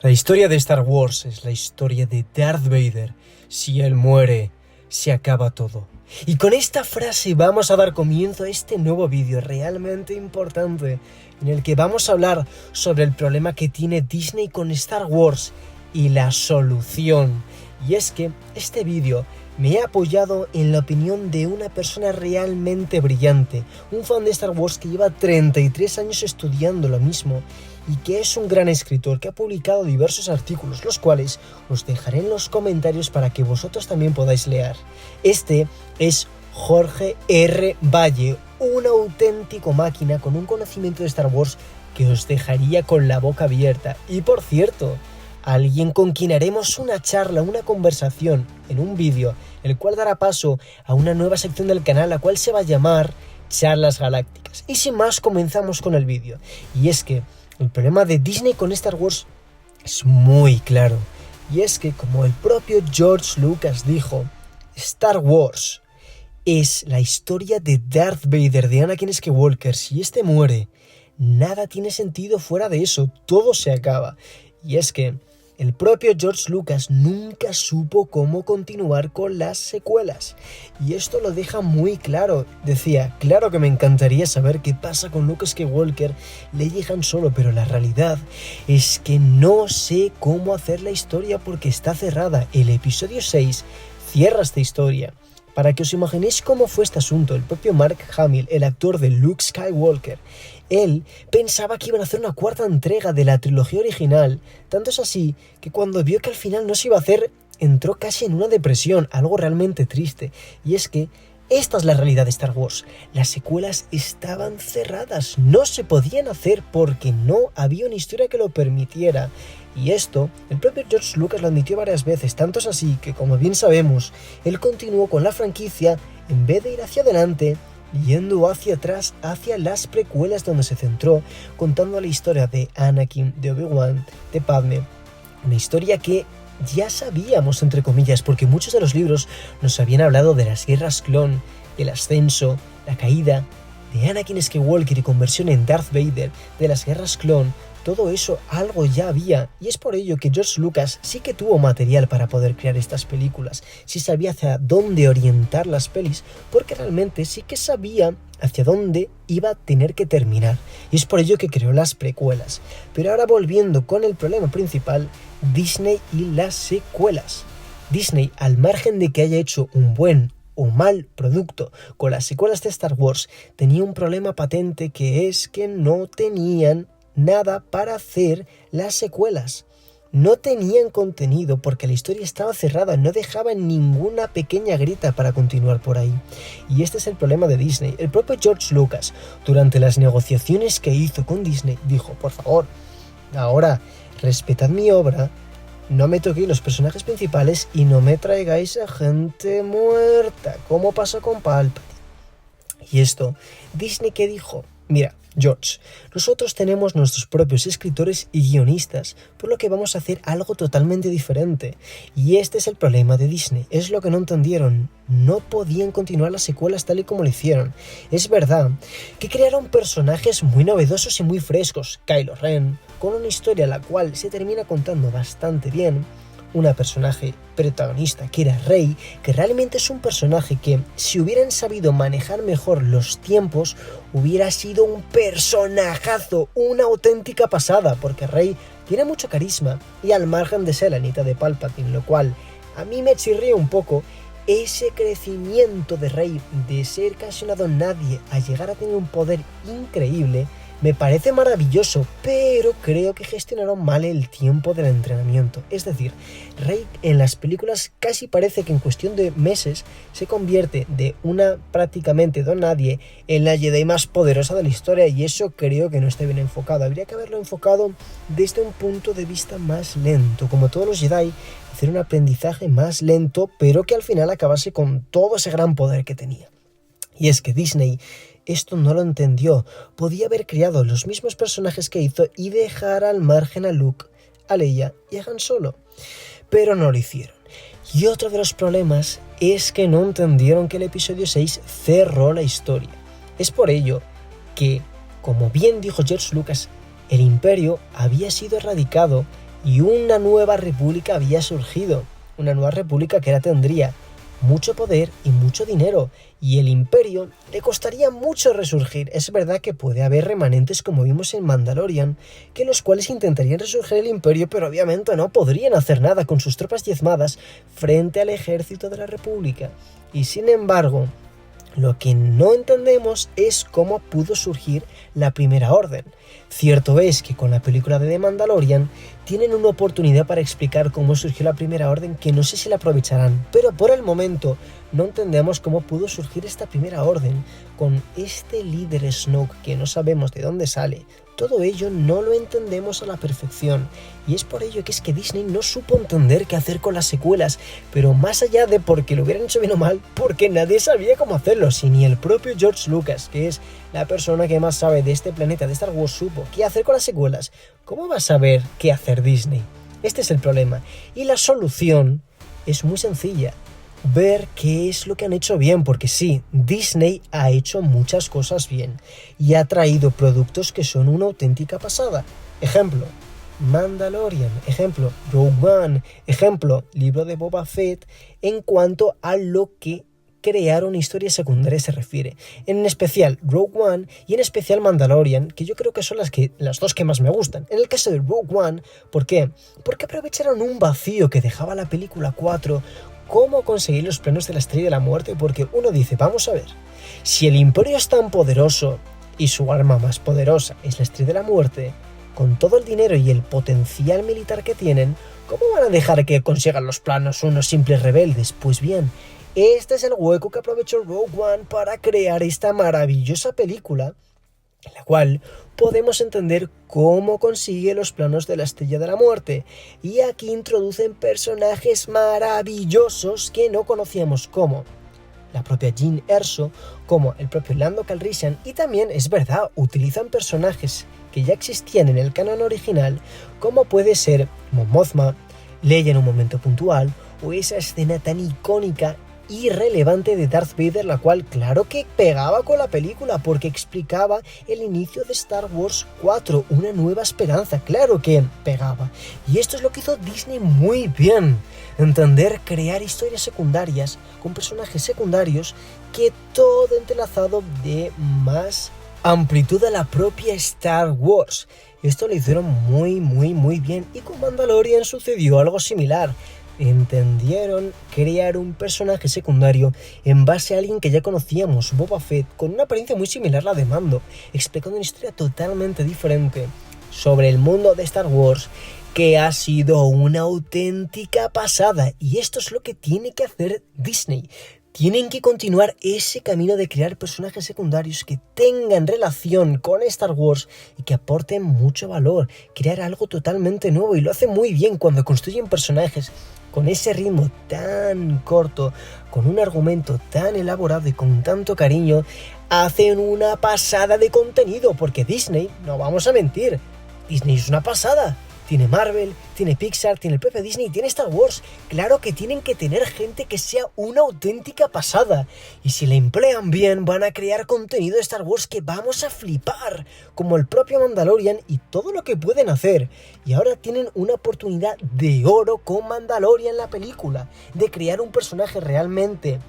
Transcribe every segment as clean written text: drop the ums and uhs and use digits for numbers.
La historia de Star Wars es la historia de Darth Vader. Si él muere, se acaba todo. Y con esta frase vamos a dar comienzo a este nuevo vídeo realmente importante, en el que vamos a hablar sobre el problema que tiene Disney con Star Wars y la solución. Y es que este vídeo me he apoyado en la opinión de una persona realmente brillante, un fan de Star Wars que lleva 33 años estudiando lo mismo y que es un gran escritor que ha publicado diversos artículos, los cuales os dejaré en los comentarios para que vosotros también podáis leer. Este es Jorge R. Valle, un auténtico máquina con un conocimiento de Star Wars que os dejaría con la boca abierta. Y por cierto, alguien con quien haremos una charla, una conversación en un vídeo, el cual dará paso a una nueva sección del canal, la cual se va a llamar Charlas Galácticas. Y sin más, comenzamos con el vídeo. Y es que el problema de Disney con Star Wars es muy claro. Y es que, como el propio George Lucas dijo, Star Wars es la historia de Darth Vader, de Anakin Skywalker. Si este muere, nada tiene sentido fuera de eso, todo se acaba. Y es que el propio George Lucas nunca supo cómo continuar con las secuelas. Y esto lo deja muy claro. Decía, claro que me encantaría saber qué pasa con Luke Skywalker, Leia y Han Solo, pero la realidad es que no sé cómo hacer la historia porque está cerrada. El episodio 6 cierra esta historia. Para que os imaginéis cómo fue este asunto, el propio Mark Hamill, el actor de Luke Skywalker, él pensaba que iban a hacer una cuarta entrega de la trilogía original. Tanto es así que cuando vio que al final no se iba a hacer, entró casi en una depresión, algo realmente triste. Y es que esta es la realidad de Star Wars. Las secuelas estaban cerradas, no se podían hacer porque no había una historia que lo permitiera. Y esto, el propio George Lucas lo admitió varias veces, tanto es así que, como bien sabemos, él continuó con la franquicia en vez de ir hacia adelante, yendo hacia atrás, hacia las precuelas donde se centró, contando la historia de Anakin, de Obi-Wan, de Padme, una historia que ya sabíamos, entre comillas, porque muchos de los libros nos habían hablado de las guerras clon, el ascenso, la caída de Anakin Skywalker y conversión en Darth Vader, de las guerras clon. Todo eso algo ya había, y es por ello que George Lucas sí que tuvo material para poder crear estas películas, sí sabía hacia dónde orientar las pelis, porque realmente sí que sabía hacia dónde iba a tener que terminar, y es por ello que creó las precuelas. Pero ahora volviendo con el problema principal, Disney y las secuelas. Disney, al margen de que haya hecho un buen o mal producto con las secuelas de Star Wars, tenía un problema patente, que es que no tenían nada para hacer las secuelas. No tenían contenido porque la historia estaba cerrada, no dejaban ninguna pequeña grieta para continuar por ahí. Y este es el problema de Disney. El propio George Lucas, durante las negociaciones que hizo con Disney, dijo, por favor, ahora respetad mi obra, no me toquéis los personajes principales y no me traigáis a gente muerta, como pasó con Palpatine. Y esto, Disney, ¿qué dijo? Mira, George, nosotros tenemos nuestros propios escritores y guionistas, por lo que vamos a hacer algo totalmente diferente. Y este es el problema de Disney, es lo que no entendieron. No podían continuar las secuelas tal y como lo hicieron. Es verdad que crearon personajes muy novedosos y muy frescos, Kylo Ren, con una historia la cual se termina contando bastante bien, una personaje protagonista que era Rey, que realmente es un personaje que, si hubieran sabido manejar mejor los tiempos, hubiera sido un personajazo, una auténtica pasada, porque Rey tiene mucho carisma y, al margen de ser la nieta de Palpatine, lo cual a mí me chirría un poco, ese crecimiento de Rey de ser casi una don nadie a llegar a tener un poder increíble, me parece maravilloso, pero creo que gestionaron mal el tiempo del entrenamiento. Es decir, Rey en las películas casi parece que en cuestión de meses se convierte de una prácticamente don nadie en la Jedi más poderosa de la historia, y eso creo que no está bien enfocado. Habría que haberlo enfocado desde un punto de vista más lento, como todos los Jedi, hacer un aprendizaje más lento, pero que al final acabase con todo ese gran poder que tenía. Y es que Disney esto no lo entendió. Podía haber creado los mismos personajes que hizo y dejar al margen a Luke, a Leia y a Han Solo, pero no lo hicieron. Y otro de los problemas es que no entendieron que el episodio 6 cerró la historia. Es por ello que, como bien dijo George Lucas, el Imperio había sido erradicado y una nueva república había surgido. Una nueva república que ahora tendría mucho poder y mucho dinero, y el imperio le costaría mucho resurgir. Es verdad que puede haber remanentes, como vimos en Mandalorian, que los cuales intentarían resurgir el imperio, pero obviamente no podrían hacer nada con sus tropas diezmadas frente al ejército de la república. Y sin embargo, lo que no entendemos es cómo pudo surgir la Primera Orden. Cierto es que con la película de The Mandalorian tienen una oportunidad para explicar cómo surgió la Primera Orden, que no sé si la aprovecharán, pero por el momento no entendemos cómo pudo surgir esta Primera Orden con este líder Snoke que no sabemos de dónde sale. Todo ello no lo entendemos a la perfección, y es por ello que es que Disney no supo entender qué hacer con las secuelas, pero más allá de porque lo hubieran hecho bien o mal, porque nadie sabía cómo hacerlo, si ni el propio George Lucas, que es la persona que más sabe de este planeta de Star Wars, supo qué hacer con las secuelas. ¿Cómo va a saber qué hacer Disney? Este es el problema, y la solución es muy sencilla. Ver qué es lo que han hecho bien, porque sí, Disney ha hecho muchas cosas bien y ha traído productos que son una auténtica pasada. Ejemplo, Mandalorian, ejemplo, Rogue One, ejemplo, libro de Boba Fett, en cuanto a lo que crearon historias secundarias se refiere. En especial Rogue One y en especial Mandalorian, que yo creo que son las dos que más me gustan. En el caso de Rogue One, ¿por qué? Porque aprovecharon un vacío que dejaba la película 4, cómo conseguir los planos de la Estrella de la Muerte, porque uno dice, vamos a ver, si el Imperio es tan poderoso y su arma más poderosa es la Estrella de la Muerte, con todo el dinero y el potencial militar que tienen, ¿cómo van a dejar que consigan los planos unos simples rebeldes? Pues bien, este es el hueco que aprovechó Rogue One para crear esta maravillosa película, en la cual podemos entender cómo consigue los planos de la Estrella de la Muerte, y aquí introducen personajes maravillosos que no conocíamos, como la propia Jyn Erso, como el propio Lando Calrissian, y también, es verdad, utilizan personajes que ya existían en el canon original, como puede ser Mon Mothma, Leia en un momento puntual, o esa escena tan icónica irrelevante de Darth Vader, la cual claro que pegaba con la película porque explicaba el inicio de Star Wars 4, una nueva esperanza, claro que pegaba. Y esto es lo que hizo Disney muy bien, entender, crear historias secundarias con personajes secundarios, que todo entrelazado de más amplitud a la propia Star Wars. Esto lo hicieron muy bien, y con Mandalorian sucedió algo similar. Entendieron crear un personaje secundario en base a alguien que ya conocíamos, Boba Fett, con una apariencia muy similar a la de Mando, explicando una historia totalmente diferente sobre el mundo de Star Wars, que ha sido una auténtica pasada. Y esto es lo que tiene que hacer Disney. Tienen que continuar ese camino de crear personajes secundarios que tengan relación con Star Wars y que aporten mucho valor, crear algo totalmente nuevo, y lo hacen muy bien cuando construyen personajes con ese ritmo tan corto, con un argumento tan elaborado y con tanto cariño. Hacen una pasada de contenido, porque Disney, no vamos a mentir, Disney es una pasada. Tiene Marvel, tiene Pixar, tiene el propio Disney y tiene Star Wars. Claro que tienen que tener gente que sea una auténtica pasada. Y si la emplean bien, van a crear contenido de Star Wars que vamos a flipar, como el propio Mandalorian y todo lo que pueden hacer. Y ahora tienen una oportunidad de oro con Mandalorian, la película, de crear un personaje realmente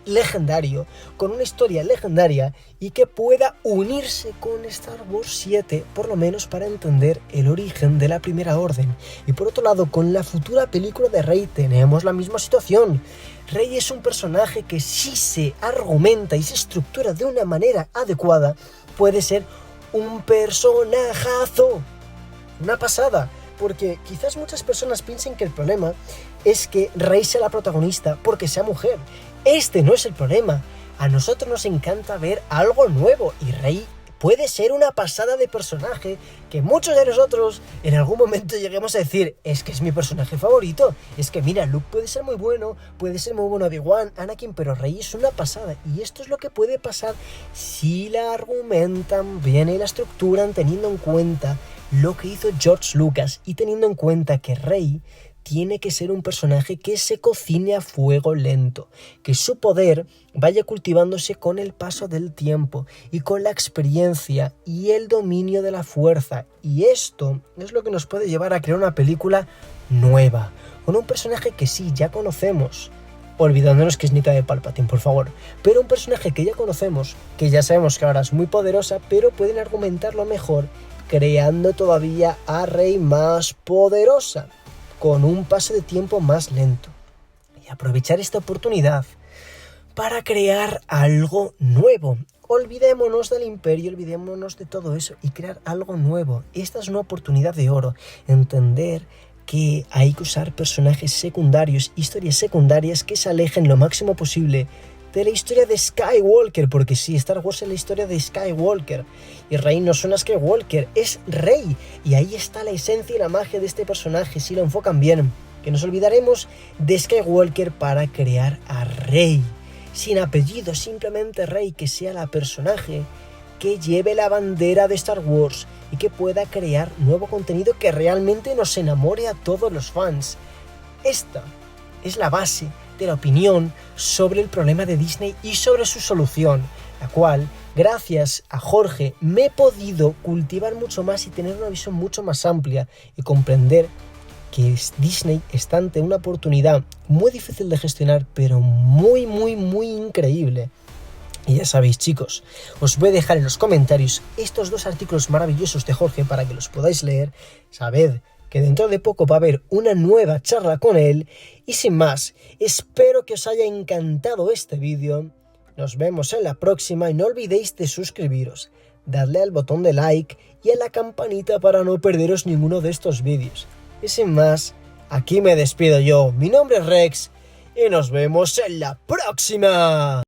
legendario, con una historia legendaria, y que pueda unirse con Star Wars 7, por lo menos para entender el origen de la Primera Orden. Y por otro lado, con la futura película de Rey tenemos la misma situación. Rey es un personaje que, si se argumenta y se estructura de una manera adecuada, puede ser un personajazo, una pasada. Porque quizás muchas personas piensen que el problema es que Rey sea la protagonista porque sea mujer. Este no es el problema. A nosotros nos encanta ver algo nuevo, y Rey puede ser una pasada de personaje que muchos de nosotros en algún momento lleguemos a decir, es que es mi personaje favorito, es que mira, Luke puede ser muy bueno Obi-Wan, Anakin, pero Rey es una pasada. Y esto es lo que puede pasar si la argumentan bien y la estructuran teniendo en cuenta lo que hizo George Lucas, y teniendo en cuenta que Rey tiene que ser un personaje que se cocine a fuego lento, que su poder vaya cultivándose con el paso del tiempo y con la experiencia y el dominio de la fuerza. Y esto es lo que nos puede llevar a crear una película nueva, con un personaje que sí, ya conocemos, olvidándonos que es Nika de Palpatine, por favor, pero un personaje que ya conocemos, que ya sabemos que ahora es muy poderosa, pero pueden argumentarlo mejor creando todavía a Rey más poderosa, con un paso de tiempo más lento. Y aprovechar esta oportunidad para crear algo nuevo. Olvidémonos del Imperio, olvidémonos de todo eso y crear algo nuevo. Esta es una oportunidad de oro. Entender que hay que usar personajes secundarios, historias secundarias que se alejen lo máximo posible de la historia de Skywalker, porque sí, Star Wars es la historia de Skywalker y Rey no suena a Skywalker, es Rey, y ahí está la esencia y la magia de este personaje si lo enfocan bien, que nos olvidaremos de Skywalker para crear a Rey, sin apellido, simplemente Rey, que sea la personaje que lleve la bandera de Star Wars y que pueda crear nuevo contenido que realmente nos enamore a todos los fans. Esta es la base de la opinión sobre el problema de Disney y sobre su solución, la cual, gracias a Jorge, me he podido cultivar mucho más y tener una visión mucho más amplia y comprender que Disney está ante una oportunidad muy difícil de gestionar, pero muy increíble. Y ya sabéis, chicos, os voy a dejar en los comentarios estos dos artículos maravillosos de Jorge para que los podáis leer. Sabed que dentro de poco va a haber una nueva charla con él. Y sin más, espero que os haya encantado este vídeo. Nos vemos en la próxima y no olvidéis de suscribiros, darle al botón de like y a la campanita para no perderos ninguno de estos vídeos. Y sin más, aquí me despido yo. Mi nombre es Rex y nos vemos en la próxima.